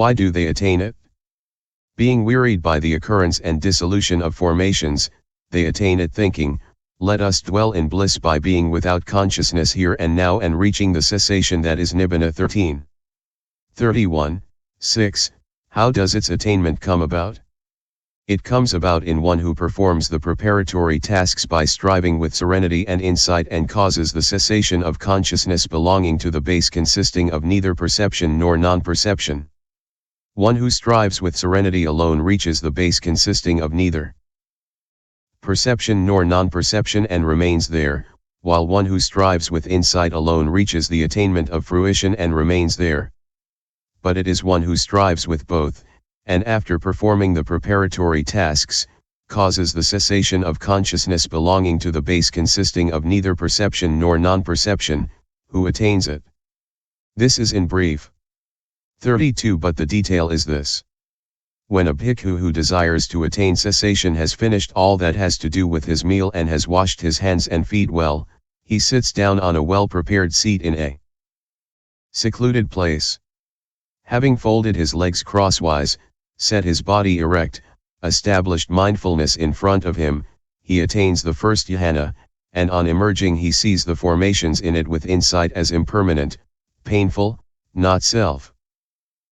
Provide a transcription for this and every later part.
Why do they attain it? Being wearied by the occurrence and dissolution of formations, they attain it thinking, let us dwell in bliss by being without consciousness here and now and reaching the cessation that is Nibbana. 31. 6. How does its attainment come about? It comes about in one who performs the preparatory tasks by striving with serenity and insight and causes the cessation of consciousness belonging to the base consisting of neither perception nor non-perception. One who strives with serenity alone reaches the base consisting of neither perception nor non-perception and remains there, while one who strives with insight alone reaches the attainment of fruition and remains there. But it is one who strives with both, and after performing the preparatory tasks, causes the cessation of consciousness belonging to the base consisting of neither perception nor non-perception, who attains it. This is in brief. 32. But the detail is this. When a bhikkhu who desires to attain cessation has finished all that has to do with his meal and has washed his hands and feet well, he sits down on a well-prepared seat in a secluded place. Having folded his legs crosswise, set his body erect, established mindfulness in front of him, he attains the first jhana, and on emerging he sees the formations in it with insight as impermanent, painful, not self.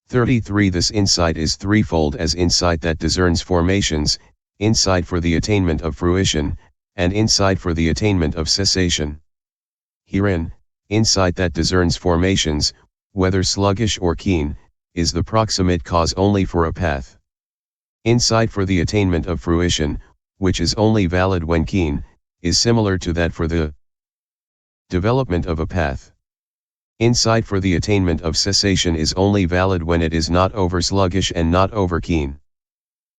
33. This insight is threefold: as insight that discerns formations, insight for the attainment of fruition, and insight for the attainment of cessation. Herein, insight that discerns formations, whether sluggish or keen, is the proximate cause only for a path. Insight for the attainment of fruition, which is only valid when keen, is similar to that for the development of a path. Insight for the attainment of cessation is only valid when it is not over sluggish and not over keen.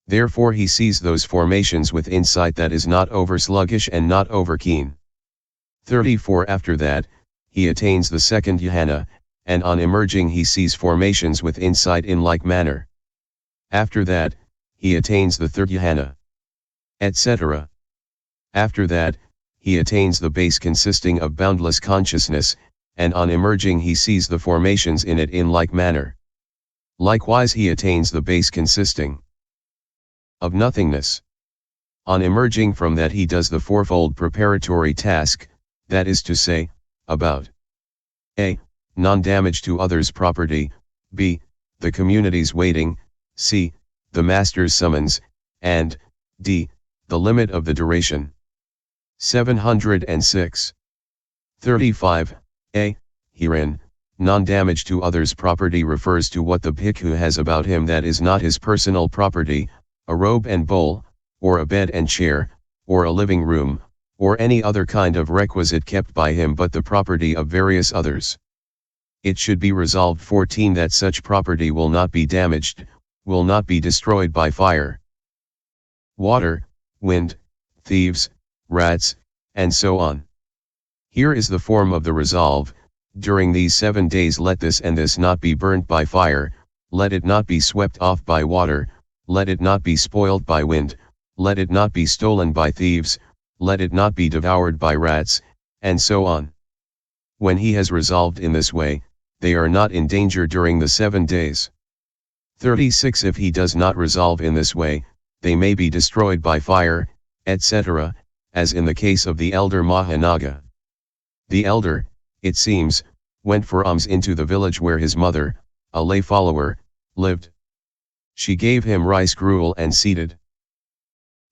Therefore he sees those formations with insight that is not over sluggish and not over keen. 34. After that, he attains the second jhana, and on emerging he sees formations with insight in like manner. After that, he attains the third jhana, etc. After that, he attains the base consisting of boundless consciousness, and on emerging he sees the formations in it in like manner. Likewise he attains the base consisting of nothingness. On emerging from that he does the fourfold preparatory task, that is to say, about a. non-damage to others' property, b. the community's waiting, c. the master's summons, and d. the limit of the duration. 706. 35. A. Herein, non-damage to others' property refers to what the bhikkhu has about him that is not his personal property, a robe and bowl, or a bed and chair, or a living room, or any other kind of requisite kept by him but the property of various others. It should be resolved 14 that such property will not be damaged, will not be destroyed by fire, water, wind, thieves, rats, and so on. Here is the form of the resolve: during these 7 days let this and this not be burnt by fire, let it not be swept off by water, let it not be spoiled by wind, let it not be stolen by thieves, let it not be devoured by rats, and so on. When he has resolved in this way, they are not in danger during the 7 days. 36. If he does not resolve in this way, they may be destroyed by fire, etc., as in the case of the elder Mahanaga. The elder, it seems, went for alms into the village where his mother, a lay follower, lived. She gave him rice gruel and seated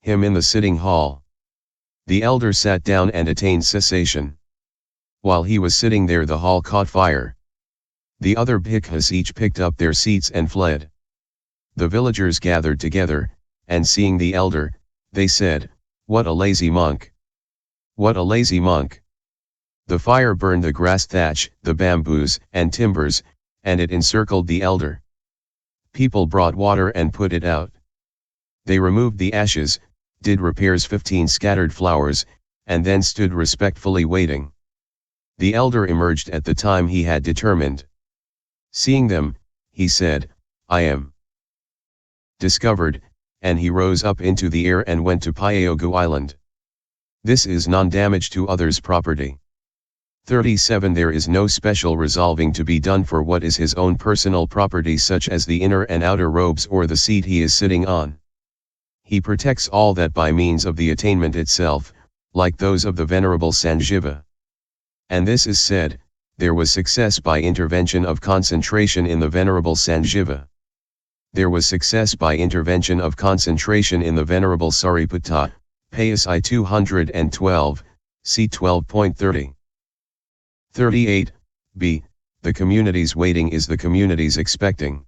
him in the sitting hall. The elder sat down and attained cessation. While he was sitting there the hall caught fire. The other bhikkhus each picked up their seats and fled. The villagers gathered together, and seeing the elder, they said, "What a lazy monk! What a lazy monk!" The fire burned the grass thatch, the bamboos and timbers, and it encircled the elder. People brought water and put it out. They removed the ashes, did repairs 15 scattered flowers, and then stood respectfully waiting. The elder emerged at the time he had determined. Seeing them, he said, "I am discovered," and he rose up into the air and went to Pyaogu Island. This is non-damage to others' property. 37 There is no special resolving to be done for what is his own personal property, such as the inner and outer robes or the seat he is sitting on. He protects all that by means of the attainment itself, like those of the Venerable Sanjiva. And this is said, there was success by intervention of concentration in the Venerable Sanjiva. There was success by intervention of concentration in the Venerable Sariputta, Payas I 212, c. 12.30. 38. B. The community's waiting is the community's expecting.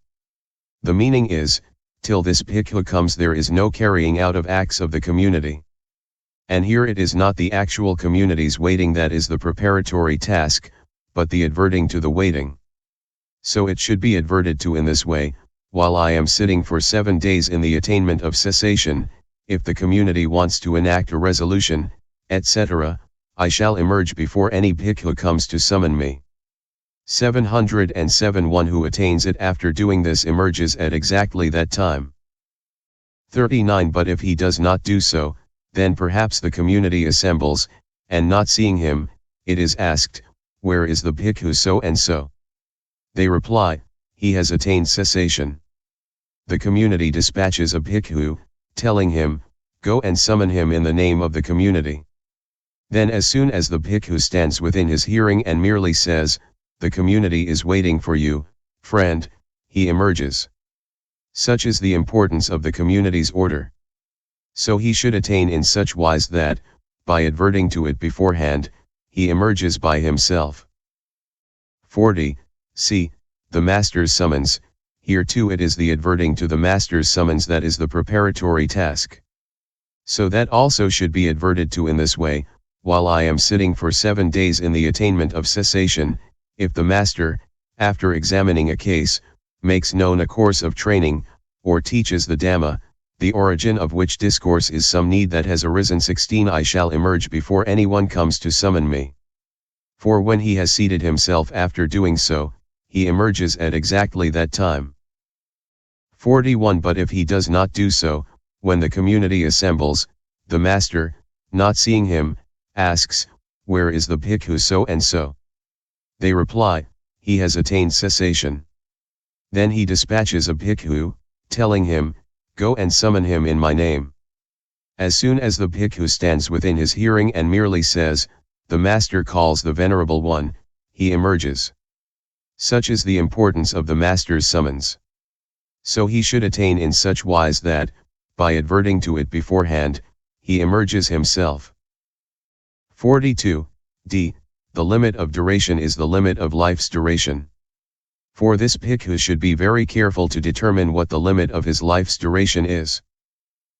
The meaning is, till this bhikkhu comes there is no carrying out of acts of the community. And here it is not the actual community's waiting that is the preparatory task, but the adverting to the waiting. So it should be adverted to in this way: while I am sitting for 7 days in the attainment of cessation, if the community wants to enact a resolution, etc., I shall emerge before any bhikkhu comes to summon me. 707 One who attains it after doing this emerges at exactly that time. 39 But if he does not do so, then perhaps the community assembles, and not seeing him, it is asked, "Where is the bhikkhu so and so?" They reply, "He has attained cessation." The community dispatches a bhikkhu, telling him, "Go and summon him in the name of the community." Then as soon as the bhikkhu stands within his hearing and merely says, "The community is waiting for you, friend," he emerges. Such is the importance of the community's order. So he should attain in such wise that, by adverting to it beforehand, he emerges by himself. 40. C. The Master's summons. Here too it is the adverting to the Master's summons that is the preparatory task. So that also should be adverted to in this way: while I am sitting for 7 days in the attainment of cessation, if the Master, after examining a case, makes known a course of training, or teaches the Dhamma, the origin of which discourse is some need that has arisen. 16 I shall emerge before anyone comes to summon me. For when he has seated himself after doing so, he emerges at exactly that time. 41 But if he does not do so, when the community assembles, the Master, not seeing him, asks, "Where is the bhikkhu so and so?" They reply, "He has attained cessation." Then he dispatches a bhikkhu, telling him, "Go and summon him in my name." As soon as the bhikkhu stands within his hearing and merely says, "The Master calls the Venerable One," he emerges. Such is the importance of the Master's summons. So he should attain in such wise that, by adverting to it beforehand, he emerges himself. 42. D. The limit of duration is the limit of life's duration. For this bhikkhu should be very careful to determine what the limit of his life's duration is.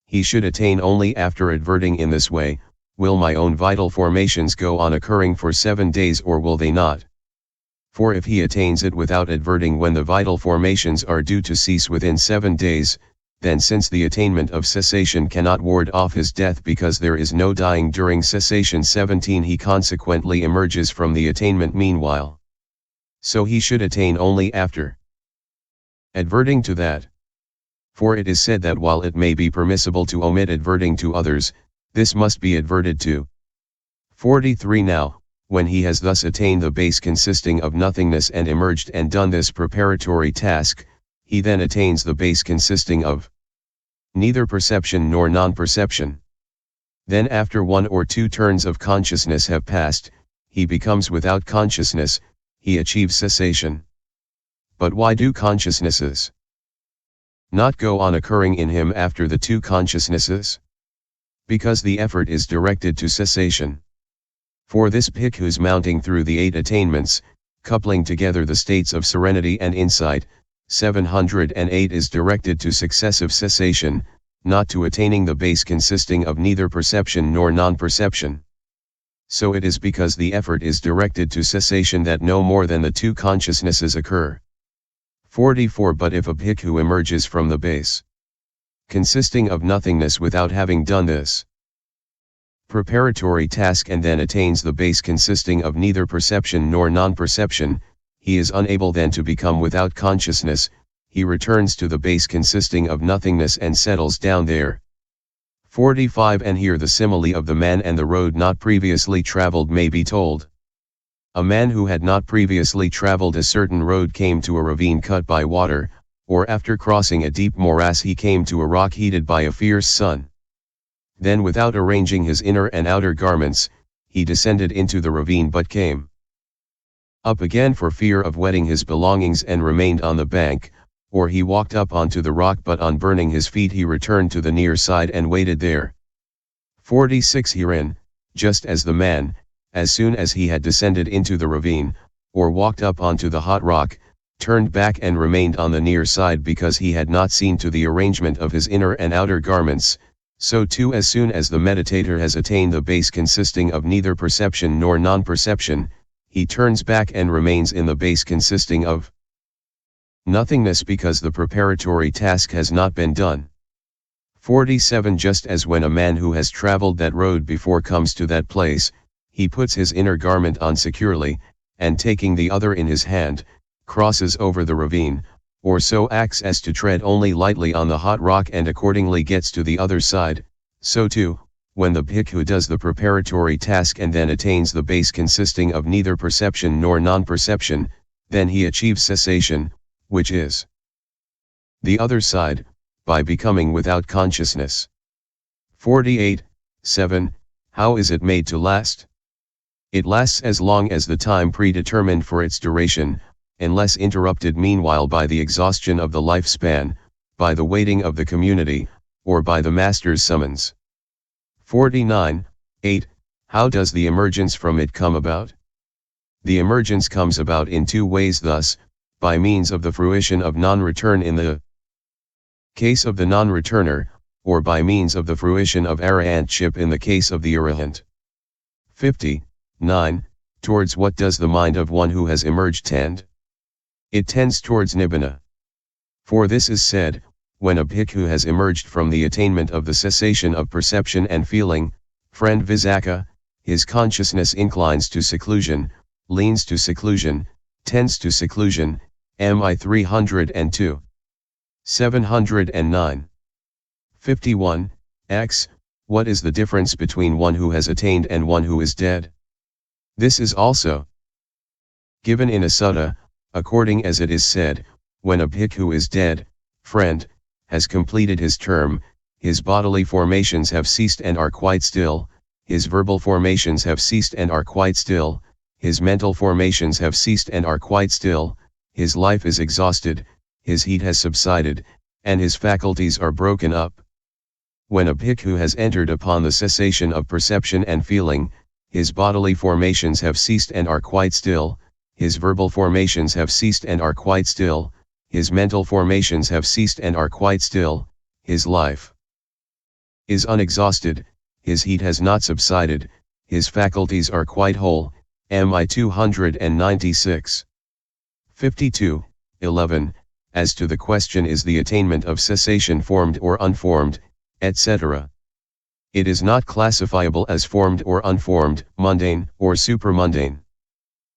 He should attain only after adverting in this way: will my own vital formations go on occurring for 7 days or will they not? For if he attains it without adverting when the vital formations are due to cease within 7 days, then since the attainment of cessation cannot ward off his death because there is no dying during cessation, 17 he consequently emerges from the attainment meanwhile. So he should attain only after adverting to that. For it is said that while it may be permissible to omit adverting to others, this must be adverted to. 43 Now, when he has thus attained the base consisting of nothingness and emerged and done this preparatory task, he then attains the base consisting of neither perception nor non-perception. Then after 1 or 2 turns of consciousness have passed, he becomes without consciousness, he achieves cessation. But why do consciousnesses not go on occurring in him after the 2 consciousnesses? Because the effort is directed to cessation. For this bhikkhu's mounting through the 8 attainments, coupling together the states of serenity and insight, 708 is directed to successive cessation, not to attaining the base consisting of neither perception nor non-perception. So it is because the effort is directed to cessation that no more than the 2 consciousnesses occur. 44 But if a bhikkhu emerges from the base consisting of nothingness without having done this preparatory task and then attains the base consisting of neither perception nor non-perception, he is unable then to become without consciousness, he returns to the base consisting of nothingness and settles down there. 45 And here the simile of the man and the road not previously traveled may be told. A man who had not previously traveled a certain road came to a ravine cut by water, or after crossing a deep morass he came to a rock heated by a fierce sun. Then without arranging his inner and outer garments, he descended into the ravine but came up again for fear of wetting his belongings and remained on the bank, or he walked up onto the rock but on burning his feet he returned to the near side and waited there. 46 Herein, just as the man, as soon as he had descended into the ravine, or walked up onto the hot rock, turned back and remained on the near side because he had not seen to the arrangement of his inner and outer garments, so too as soon as the meditator has attained the base consisting of neither perception nor non-perception, he turns back and remains in the base consisting of nothingness because the preparatory task has not been done. 47 Just as when a man who has traveled that road before comes to that place, he puts his inner garment on securely, and taking the other in his hand, crosses over the ravine, or so acts as to tread only lightly on the hot rock and accordingly gets to the other side, so too, when the bhikkhu does the preparatory task and then attains the base consisting of neither perception nor non-perception, then he achieves cessation, which is the other side, by becoming without consciousness. 48. 7. How is it made to last? It lasts as long as the time predetermined for its duration, unless interrupted meanwhile by the exhaustion of the lifespan, by the waiting of the community, or by the master's summons. 49. 8. How does the emergence from it come about? The emergence comes about in two ways thus, by means of the fruition of non-return in the case of the non-returner, or by means of the fruition of arahantship in the case of the arahant. 50. 9. Towards what does the mind of one who has emerged tend? It tends towards Nibbana. For this is said, when a bhikkhu has emerged from the attainment of the cessation of perception and feeling, friend Visakha, his consciousness inclines to seclusion, leans to seclusion, tends to seclusion, MI 302. 709. 51. X. What is the difference between one who has attained and one who is dead? This is also given in a sutta, according as it is said, when a bhikkhu is dead, friend, has completed his term, his bodily formations have ceased and are quite still, his verbal formations have ceased and are quite still, his mental formations have ceased and are quite still, his life is exhausted, his heat has subsided, and his faculties are broken up. When a bhikkhu has entered upon the cessation of perception and feeling, his bodily formations have ceased and are quite still, his verbal formations have ceased and are quite still, his mental formations have ceased and are quite still, his life is unexhausted, his heat has not subsided, his faculties are quite whole, MI 296. 52. 11. As to the question is the attainment of cessation formed or unformed, etc. It is not classifiable as formed or unformed, mundane or supramundane.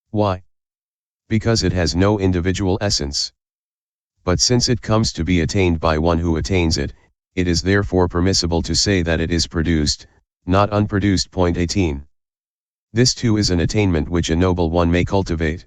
Why? Because it has no individual essence. But since it comes to be attained by one who attains it, it is therefore permissible to say that it is produced, not unproduced. 18. This too is an attainment which a noble one may cultivate.